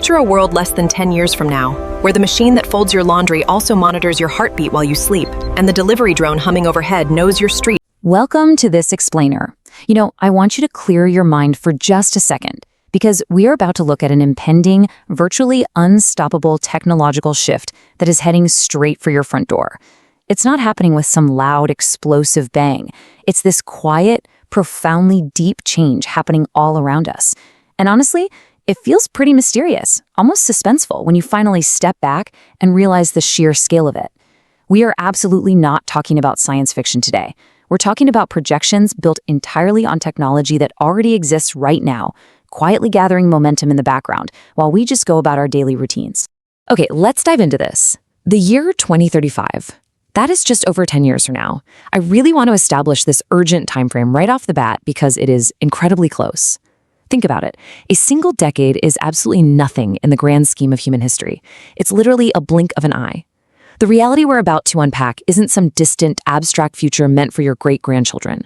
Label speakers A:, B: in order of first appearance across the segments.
A: Picture a world less than 10 years from now, where the machine that folds your laundry also monitors your heartbeat while you sleep, and the delivery drone humming overhead knows your street.
B: Welcome to this explainer. I want you to clear your mind for just a second, because we are about to look at an impending, virtually unstoppable technological shift that is heading straight for your front door. It's not happening with some loud, explosive bang. It's this quiet, profoundly deep change happening all around us. And honestly, it feels pretty mysterious, almost suspenseful when you finally step back and realize the sheer scale of it. We are absolutely not talking about science fiction today. We're talking about projections built entirely on technology that already exists right now, quietly gathering momentum in the background while we just go about our daily routines. Okay, let's dive into this. The year 2035. That is just over 10 years from now. I really want to establish this urgent timeframe right off the bat because it is incredibly close. Think about it. A single decade is absolutely nothing in the grand scheme of human history. It's literally a blink of an eye. The reality we're about to unpack isn't some distant, abstract future meant for your great-grandchildren.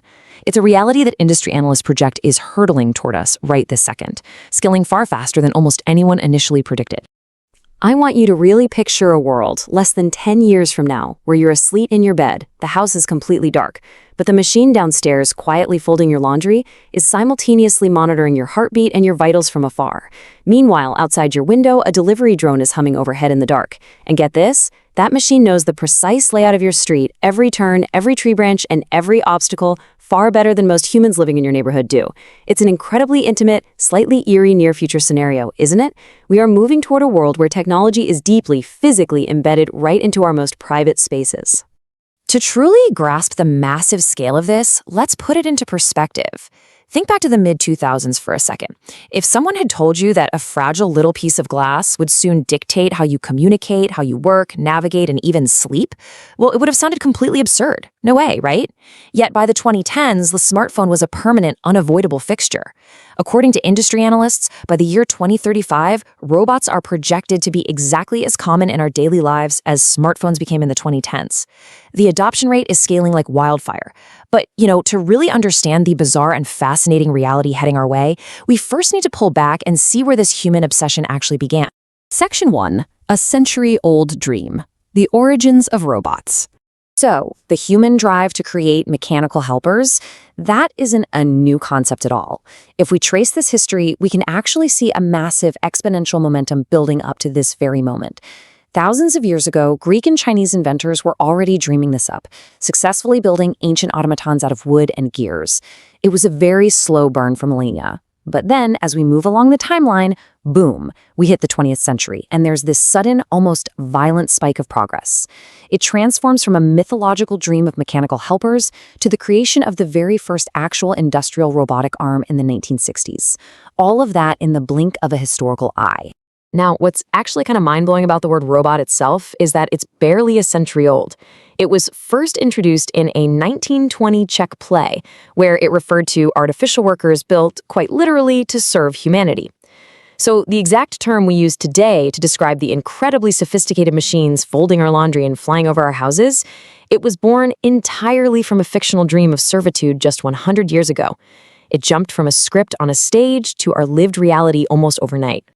B: It's a reality that industry analysts project is hurtling toward us right this second, scaling far faster than almost anyone initially predicted. I want you to really picture a world less than 10 years from now where you're asleep in your bed, the house is completely dark, but the machine downstairs quietly folding your laundry is simultaneously monitoring your heartbeat and your vitals from afar. Meanwhile, outside your window, a delivery drone is humming overhead in the dark. And get this, that machine knows the precise layout of your street, every turn, every tree branch, and every obstacle far better than most humans living in your neighborhood do. It's an incredibly intimate, slightly eerie near-future scenario, isn't it? We are moving toward a world where technology is deeply, physically embedded right into our most private spaces. To truly grasp the massive scale of this, let's put it into perspective. Think back to the mid-2000s for a second. If someone had told you that a fragile little piece of glass would soon dictate how you communicate, how you work, navigate, and even sleep, well, it would have sounded completely absurd. No way, right? Yet by the 2010s, the smartphone was a permanent, unavoidable fixture. According to industry analysts, by the year 2035, robots are projected to be exactly as common in our daily lives as smartphones became in the 2010s. The adoption rate is scaling like wildfire. But, to really understand the bizarre and fascinating reality heading our way, we first need to pull back and see where this human obsession actually began. Section 1, a century-old dream, the origins of robots. So, the human drive to create mechanical helpers, that isn't a new concept at all. If we trace this history, we can actually see a massive exponential momentum building up to this very moment. Thousands of years ago, Greek and Chinese inventors were already dreaming this up, successfully building ancient automatons out of wood and gears. It was a very slow burn for millennia. But then, as we move along the timeline, boom, we hit the 20th century, and there's this sudden, almost violent spike of progress. It transforms from a mythological dream of mechanical helpers to the creation of the very first actual industrial robotic arm in the 1960s. All of that in the blink of a historical eye. Now, what's actually kind of mind-blowing about the word robot itself is that it's barely a century old. It was first introduced in a 1920 Czech play, where it referred to artificial workers built, quite literally, to serve humanity. So the exact term we use today to describe the incredibly sophisticated machines folding our laundry and flying over our houses, it was born entirely from a fictional dream of servitude just 100 years ago. It jumped from a script on a stage to our lived reality almost overnight.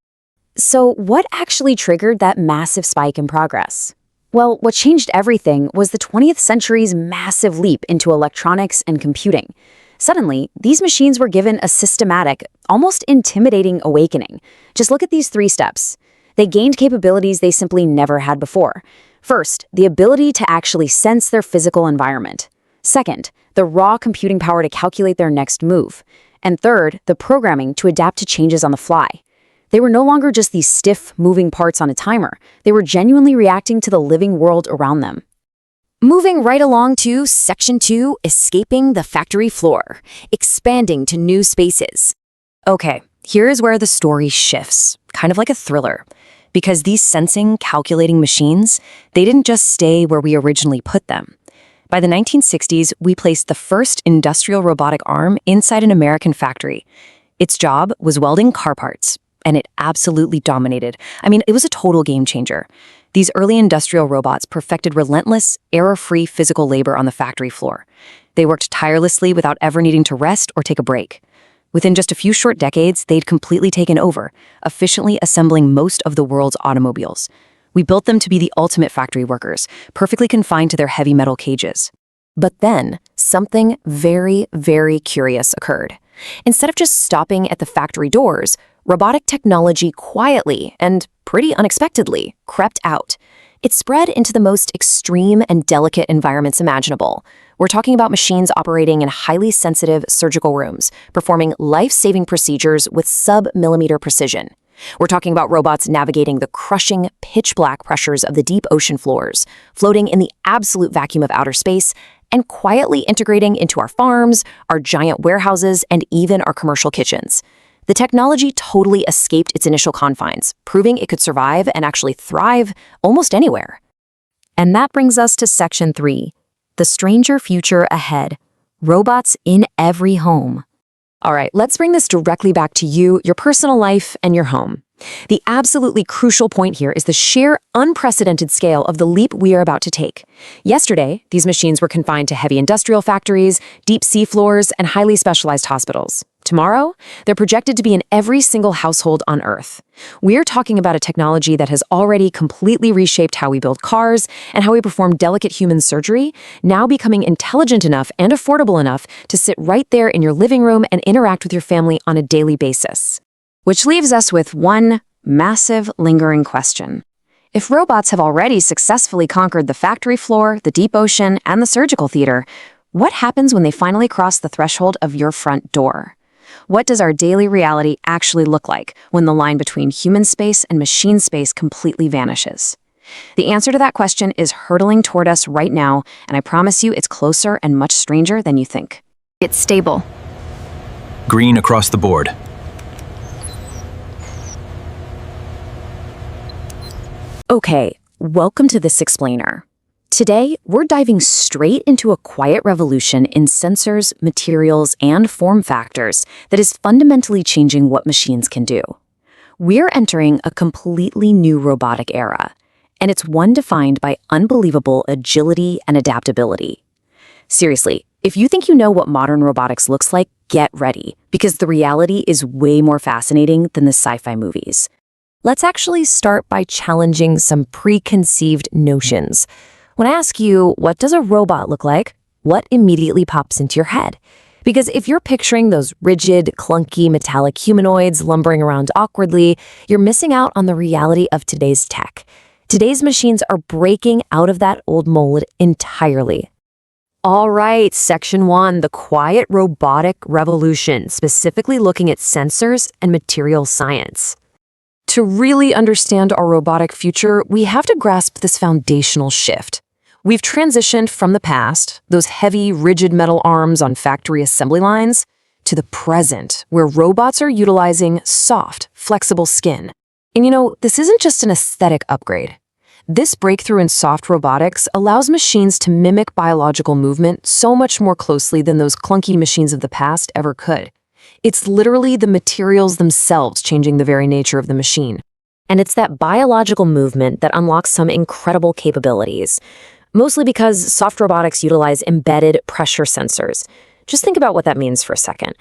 B: So what actually triggered that massive spike in progress? Well, what changed everything was the 20th century's massive leap into electronics and computing. Suddenly, these machines were given a systematic, almost intimidating awakening. Just look at these 3 steps. They gained capabilities they simply never had before. First, the ability to actually sense their physical environment. Second, the raw computing power to calculate their next move. And third, the programming to adapt to changes on the fly. They were no longer just these stiff, moving parts on a timer. They were genuinely reacting to the living world around them. Moving right along to Section 2, escaping the factory floor, expanding to new spaces. Okay, here's where the story shifts, kind of like a thriller. Because these sensing, calculating machines, they didn't just stay where we originally put them. By the 1960s, we placed the first industrial robotic arm inside an American factory. Its job was welding car parts. And it absolutely dominated. It was a total game changer. These early industrial robots perfected relentless, error-free physical labor on the factory floor. They worked tirelessly without ever needing to rest or take a break. Within just a few short decades, they'd completely taken over, efficiently assembling most of the world's automobiles. We built them to be the ultimate factory workers, perfectly confined to their heavy metal cages. But then, something very, very curious occurred. Instead of just stopping at the factory doors, robotic technology quietly and pretty unexpectedly crept out. It spread into the most extreme and delicate environments imaginable. We're talking about machines operating in highly sensitive surgical rooms, performing life-saving procedures with sub-millimeter precision. We're talking about robots navigating the crushing, pitch-black pressures of the deep ocean floors, floating in the absolute vacuum of outer space, and quietly integrating into our farms, our giant warehouses, and even our commercial kitchens. The technology totally escaped its initial confines, proving it could survive and actually thrive almost anywhere. And that brings us to Section 3, the stranger future ahead. Robots in every home. All right, let's bring this directly back to you, your personal life, and your home. The absolutely crucial point here is the sheer unprecedented scale of the leap we are about to take. Yesterday, these machines were confined to heavy industrial factories, deep sea floors, and highly specialized hospitals. Tomorrow, they're projected to be in every single household on Earth. We're talking about a technology that has already completely reshaped how we build cars and how we perform delicate human surgery, now becoming intelligent enough and affordable enough to sit right there in your living room and interact with your family on a daily basis. Which leaves us with one massive, lingering question. If robots have already successfully conquered the factory floor, the deep ocean, and the surgical theater, what happens when they finally cross the threshold of your front door? What does our daily reality actually look like when the line between human space and machine space completely vanishes? The answer to that question is hurtling toward us right now, and I promise you it's closer and much stranger than you think.
A: It's stable.
C: Green across the board.
B: Okay, welcome to this explainer. Today, we're diving straight into a quiet revolution in sensors, materials, and form factors that is fundamentally changing what machines can do. We're entering a completely new robotic era, and it's one defined by unbelievable agility and adaptability. Seriously, if you think you know what modern robotics looks like, get ready, because the reality is way more fascinating than the sci-fi movies. Let's actually start by challenging some preconceived notions. When I ask you, what does a robot look like? What immediately pops into your head? Because if you're picturing those rigid, clunky, metallic humanoids lumbering around awkwardly, you're missing out on the reality of today's tech. Today's machines are breaking out of that old mold entirely. All right, Section 1, the quiet robotic revolution, specifically looking at sensors and material science. To really understand our robotic future, we have to grasp this foundational shift. We've transitioned from the past, those heavy, rigid metal arms on factory assembly lines, to the present, where robots are utilizing soft, flexible skin. And you know, this isn't just an aesthetic upgrade. This breakthrough in soft robotics allows machines to mimic biological movement so much more closely than those clunky machines of the past ever could. It's literally the materials themselves changing the very nature of the machine. And it's that biological movement that unlocks some incredible capabilities. Mostly because soft robotics utilize embedded pressure sensors. Just think about what that means for a second.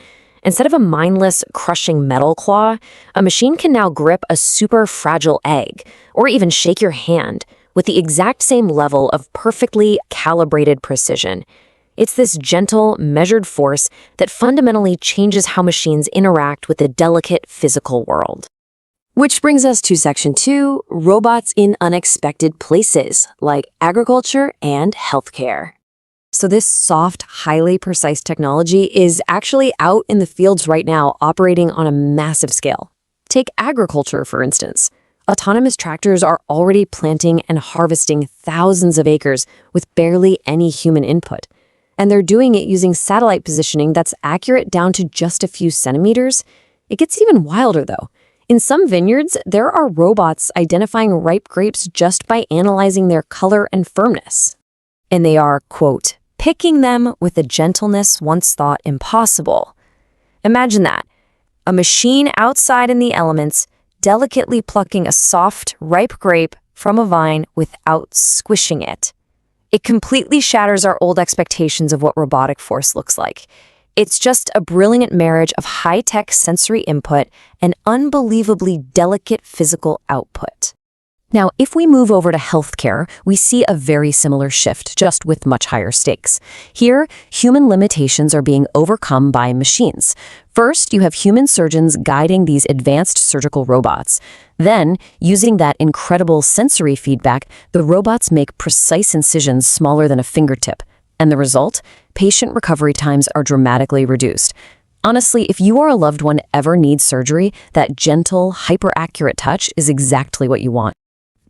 B: Instead of a mindless, crushing metal claw, a machine can now grip a super fragile egg, or even shake your hand, with the exact same level of perfectly calibrated precision. It's this gentle, measured force that fundamentally changes how machines interact with the delicate physical world. Which brings us to Section 2, robots in unexpected places, like agriculture and healthcare. So this soft, highly precise technology is actually out in the fields right now, operating on a massive scale. Take agriculture, for instance. Autonomous tractors are already planting and harvesting thousands of acres with barely any human input. And they're doing it using satellite positioning that's accurate down to just a few centimeters. It gets even wilder, though. In some vineyards, there are robots identifying ripe grapes just by analyzing their color and firmness. And they are, quote, picking them with a gentleness once thought impossible. Imagine that. A machine outside in the elements, delicately plucking a soft, ripe grape from a vine without squishing it. It completely shatters our old expectations of what robotic force looks like. It's just a brilliant marriage of high-tech sensory input and unbelievably delicate physical output. Now, if we move over to healthcare, we see a very similar shift, just with much higher stakes. Here, human limitations are being overcome by machines. First, you have human surgeons guiding these advanced surgical robots. Then, using that incredible sensory feedback, the robots make precise incisions smaller than a fingertip. And the result? Patient recovery times are dramatically reduced. Honestly, if you or a loved one ever needs surgery, that gentle, hyper-accurate touch is exactly what you want.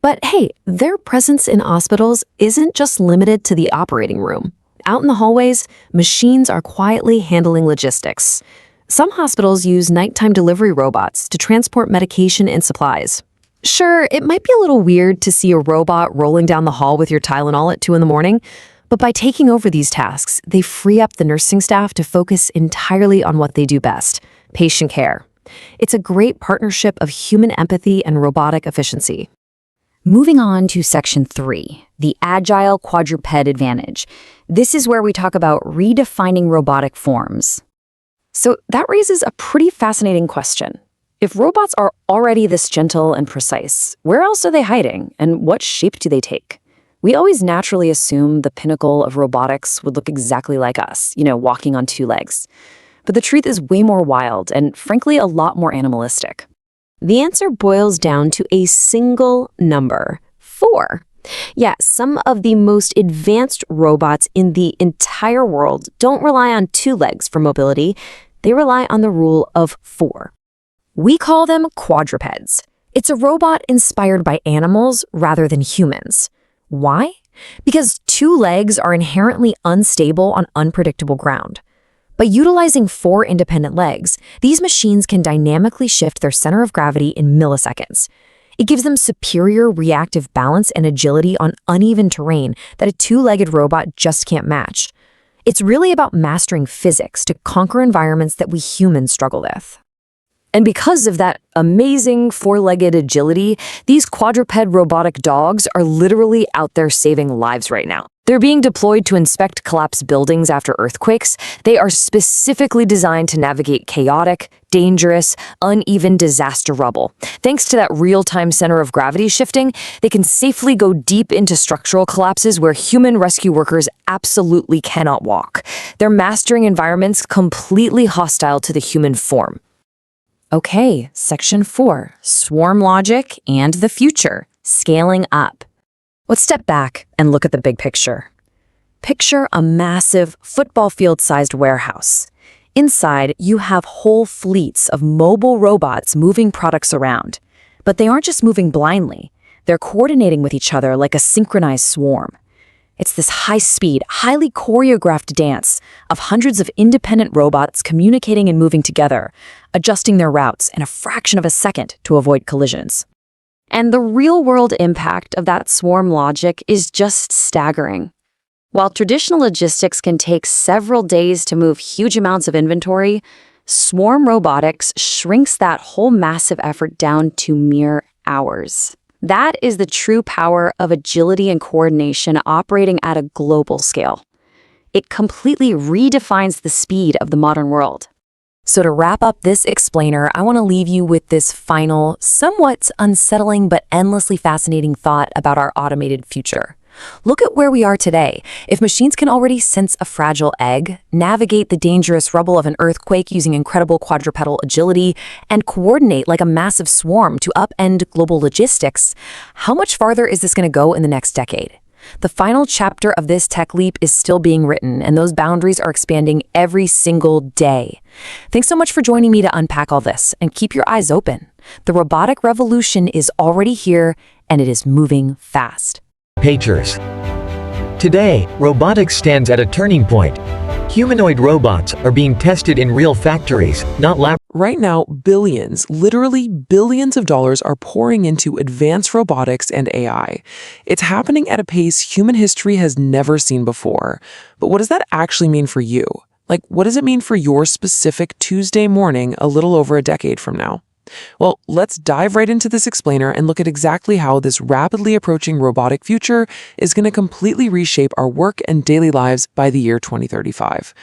A: But hey, their presence in hospitals isn't just limited to the operating room. Out in the hallways, machines are quietly handling logistics. Some hospitals use nighttime delivery robots to transport medication and supplies. Sure, it might be a little weird to see a robot rolling down the hall with your Tylenol at 2 in the morning, but by taking over these tasks, they free up the nursing staff to focus entirely on what they do best, patient care. It's a great partnership of human empathy and robotic efficiency.
B: Moving on to Section 3, the Agile Quadruped Advantage. This is where we talk about redefining robotic forms. So that raises a pretty fascinating question. If robots are already this gentle and precise, where else are they hiding, and what shape do they take? We always naturally assume the pinnacle of robotics would look exactly like us, walking on 2 legs. But the truth is way more wild and, frankly, a lot more animalistic.
A: The answer boils down to a single number, 4. Yeah, some of the most advanced robots in the entire world don't rely on 2 legs for mobility. They rely on the rule of 4. We call them quadrupeds. It's a robot inspired by animals rather than humans. Why? Because 2 legs are inherently unstable on unpredictable ground. By utilizing 4 independent legs, these machines can dynamically shift their center of gravity in milliseconds. It gives them superior reactive balance and agility on uneven terrain that a 2-legged robot just can't match. It's really about mastering physics to conquer environments that we humans struggle with. And because of that amazing 4-legged agility, these quadruped robotic dogs are literally out there saving lives right now. They're being deployed to inspect collapsed buildings after earthquakes. They are specifically designed to navigate chaotic, dangerous, uneven disaster rubble. Thanks to that real-time center of gravity shifting, they can safely go deep into structural collapses where human rescue workers absolutely cannot walk. They're mastering environments completely hostile to the human form.
B: Okay, Section 4, Swarm Logic and the Future, Scaling Up. Let's step back and look at the big picture. Picture a massive football field-sized warehouse. Inside, you have whole fleets of mobile robots moving products around. But they aren't just moving blindly. They're coordinating with each other like a synchronized swarm. It's this high-speed, highly choreographed dance of hundreds of independent robots communicating and moving together, adjusting their routes in a fraction of a second to avoid collisions. And the real-world impact of that swarm logic is just staggering. While traditional logistics can take several days to move huge amounts of inventory, swarm robotics shrinks that whole massive effort down to mere hours. That is the true power of agility and coordination operating at a global scale. It completely redefines the speed of the modern world. So to wrap up this explainer, I want to leave you with this final, somewhat unsettling but endlessly fascinating thought about our automated future. Look at where we are today. If machines can already sense a fragile egg, navigate the dangerous rubble of an earthquake using incredible quadrupedal agility, and coordinate like a massive swarm to upend global logistics, how much farther is this going to go in the next decade? The final chapter of this tech leap is still being written, and those boundaries are expanding every single day. Thanks so much for joining me to unpack all this, and keep your eyes open. The robotic revolution is already here, and it is moving fast.
D: Pagers. Today, robotics stands at a turning point. Humanoid robots are being tested in real factories, not lab.
E: Right now, billions, literally billions of dollars are pouring into advanced robotics and AI. It's happening at a pace human history has never seen before. But what does that actually mean for you? Like, what does it mean for your specific Tuesday morning a little over a decade from now? Well, let's dive right into this explainer and look at exactly how this rapidly approaching robotic future is going to completely reshape our work and daily lives by the year 2035.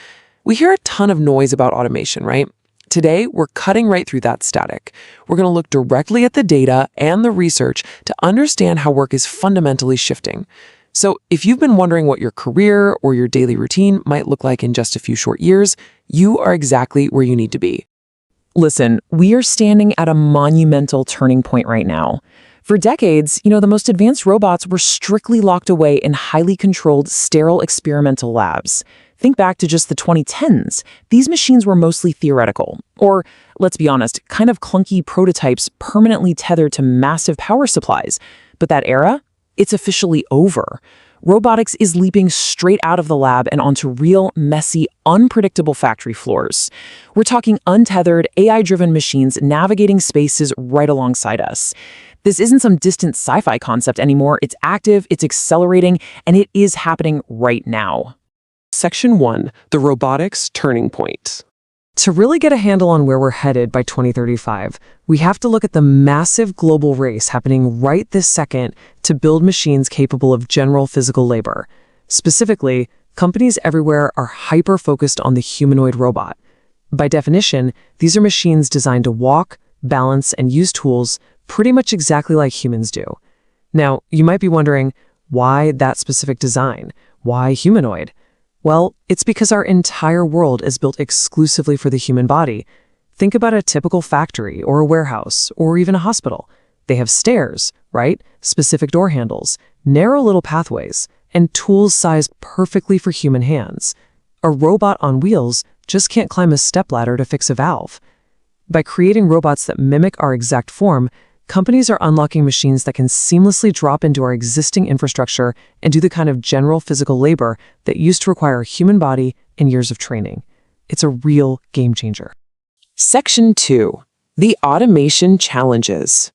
E: We hear a ton of noise about automation, right? Today, we're cutting right through that static. We're going to look directly at the data and the research to understand how work is fundamentally shifting. So if you've been wondering what your career or your daily routine might look like in just a few short years, you are exactly where you need to be.
F: Listen, we are standing at a monumental turning point right now. For decades, the most advanced robots were strictly locked away in highly controlled, sterile experimental labs. Think back to just the 2010s. These machines were mostly theoretical, or, let's be honest, kind of clunky prototypes permanently tethered to massive power supplies. But that era? It's officially over. Robotics is leaping straight out of the lab and onto real, messy, unpredictable factory floors. We're talking untethered, AI-driven machines navigating spaces right alongside us. This isn't some distant sci-fi concept anymore. It's active, it's accelerating, and it is happening right now.
E: Section 1, the robotics turning point.
F: To really get a handle on where we're headed by 2035, we have to look at the massive global race happening right this second to build machines capable of general physical labor. Specifically, companies everywhere are hyper-focused on the humanoid robot. By definition, these are machines designed to walk, balance, and use tools pretty much exactly like humans do. Now, you might be wondering, why that specific design? Why humanoid? Well, it's because our entire world is built exclusively for the human body. Think about a typical factory or a warehouse or even a hospital. They have stairs, right? Specific door handles, narrow little pathways, and tools sized perfectly for human hands. A robot on wheels just can't climb a stepladder to fix a valve. By creating robots that mimic our exact form, companies are unlocking machines that can seamlessly drop into our existing infrastructure and do the kind of general physical labor that used to require a human body and years of training. It's a real game changer.
E: Section 2, the automation challenges.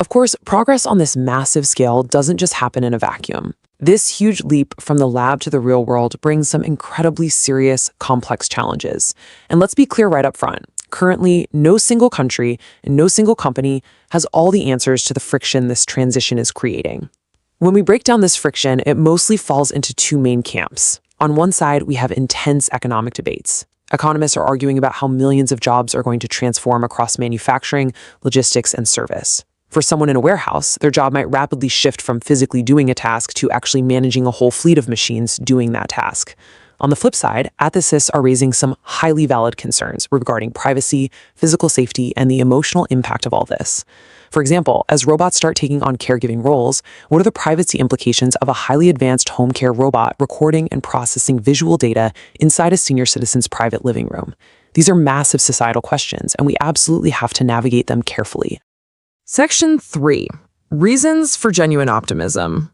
E: Of course, progress on this massive scale doesn't just happen in a vacuum. This huge leap from the lab to the real world brings some incredibly serious, complex challenges. And let's be clear right up front. Currently, no single country and no single company has all the answers to the friction this transition is creating. When we break down this friction, it mostly falls into two main camps. On one side, we have intense economic debates. Economists are arguing about how millions of jobs are going to transform across manufacturing, logistics, and service. For someone in a warehouse, their job might rapidly shift from physically doing a task to actually managing a whole fleet of machines doing that task. On the flip side, ethicists are raising some highly valid concerns regarding privacy, physical safety, and the emotional impact of all this. For example, as robots start taking on caregiving roles, what are the privacy implications of a highly advanced home care robot recording and processing visual data inside a senior citizen's private living room? These are massive societal questions, and we absolutely have to navigate them carefully.
F: Section 3, reasons for genuine optimism.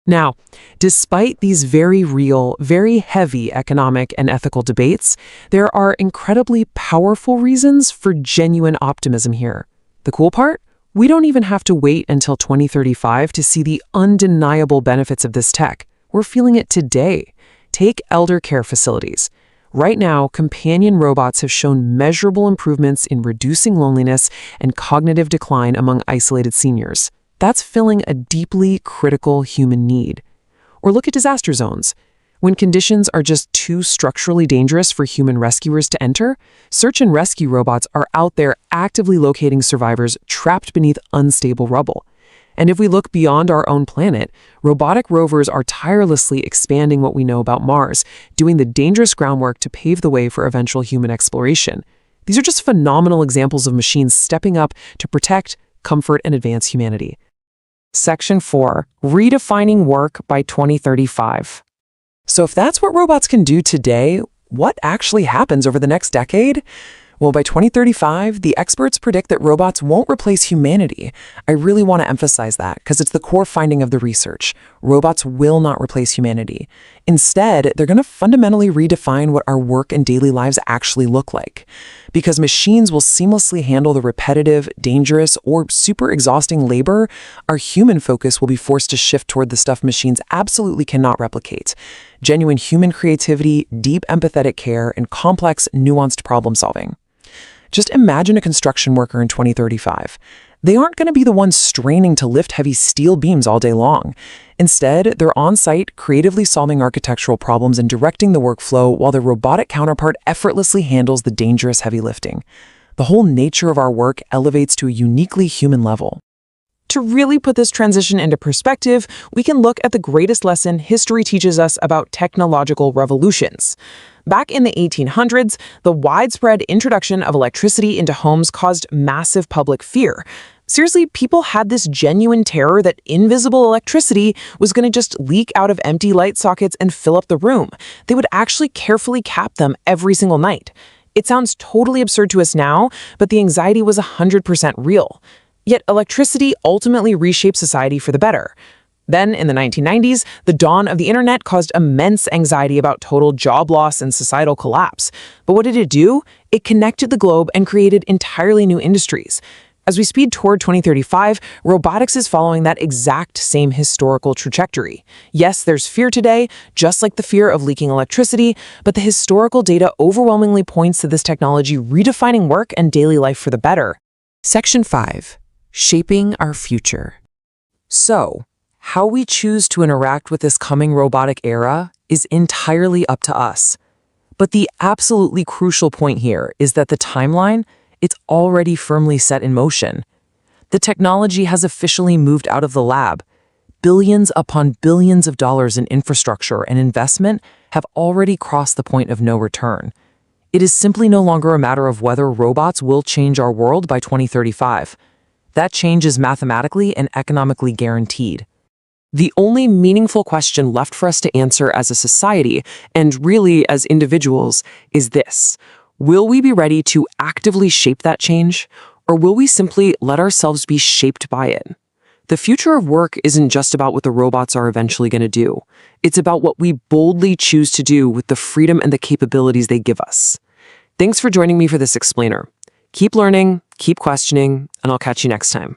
E: Now, despite these very real, very heavy economic and ethical debates, there are incredibly powerful reasons for genuine optimism here. The cool part? We don't even have to wait until 2035 to see the undeniable benefits of this tech. We're feeling it today. Take elder care facilities. Right now, companion robots have shown measurable improvements in reducing loneliness and cognitive decline among isolated seniors. That's filling a deeply critical human need. Or look at disaster zones. When conditions are just too structurally dangerous for human rescuers to enter, search and rescue robots are out there actively locating survivors trapped beneath unstable rubble. And if we look beyond our own planet, robotic rovers are tirelessly expanding what we know about Mars, doing the dangerous groundwork to pave the way for eventual human exploration. These are just phenomenal examples of machines stepping up to protect, comfort, and advance humanity.
F: Section 4, redefining work by 2035.
E: So if that's what robots can do today, what actually happens over the next decade? Well, by 2035, the experts predict that robots won't replace humanity. I really want to emphasize that because it's the core finding of the research. Robots will not replace humanity. Instead, they're going to fundamentally redefine what our work and daily lives actually look like. Because machines will seamlessly handle the repetitive, dangerous, or super exhausting labor, our human focus will be forced to shift toward the stuff machines absolutely cannot replicate. Genuine human creativity, deep empathetic care, and complex, nuanced problem solving. Just imagine a construction worker in 2035. They aren't going to be the ones straining to lift heavy steel beams all day long. Instead, they're on-site, creatively solving architectural problems and directing the workflow while their robotic counterpart effortlessly handles the dangerous heavy lifting. The whole nature of our work elevates to a uniquely human level.
F: To really put this transition into perspective, we can look at the greatest lesson history teaches us about technological revolutions. Back in the 1800s, the widespread introduction of electricity into homes caused massive public fear. Seriously, people had this genuine terror that invisible electricity was going to just leak out of empty light sockets and fill up the room. They would actually carefully cap them every single night. It sounds totally absurd to us now, but the anxiety was 100% real. Yet electricity ultimately reshaped society for the better. Then, in the 1990s, the dawn of the internet caused immense anxiety about total job loss and societal collapse. But what did it do? It connected the globe and created entirely new industries. As we speed toward 2035, robotics is following that exact same historical trajectory. Yes, there's fear today, just like the fear of leaking electricity, but the historical data overwhelmingly points to this technology redefining work and daily life for the better.
E: Section 5. Shaping our future. So, how we choose to interact with this coming robotic era is entirely up to us. But the absolutely crucial point here is that the timeline, it's already firmly set in motion. The technology has officially moved out of the lab. Billions upon billions of dollars in infrastructure and investment have already crossed the point of no return. It is simply no longer a matter of whether robots will change our world by 2035. That change is mathematically and economically guaranteed. The only meaningful question left for us to answer as a society, and really as individuals, is this: will we be ready to actively shape that change, or will we simply let ourselves be shaped by it? The future of work isn't just about what the robots are eventually going to do. It's about what we boldly choose to do with the freedom and the capabilities they give us. Thanks for joining me for this explainer. Keep learning, keep questioning, and I'll catch you next time.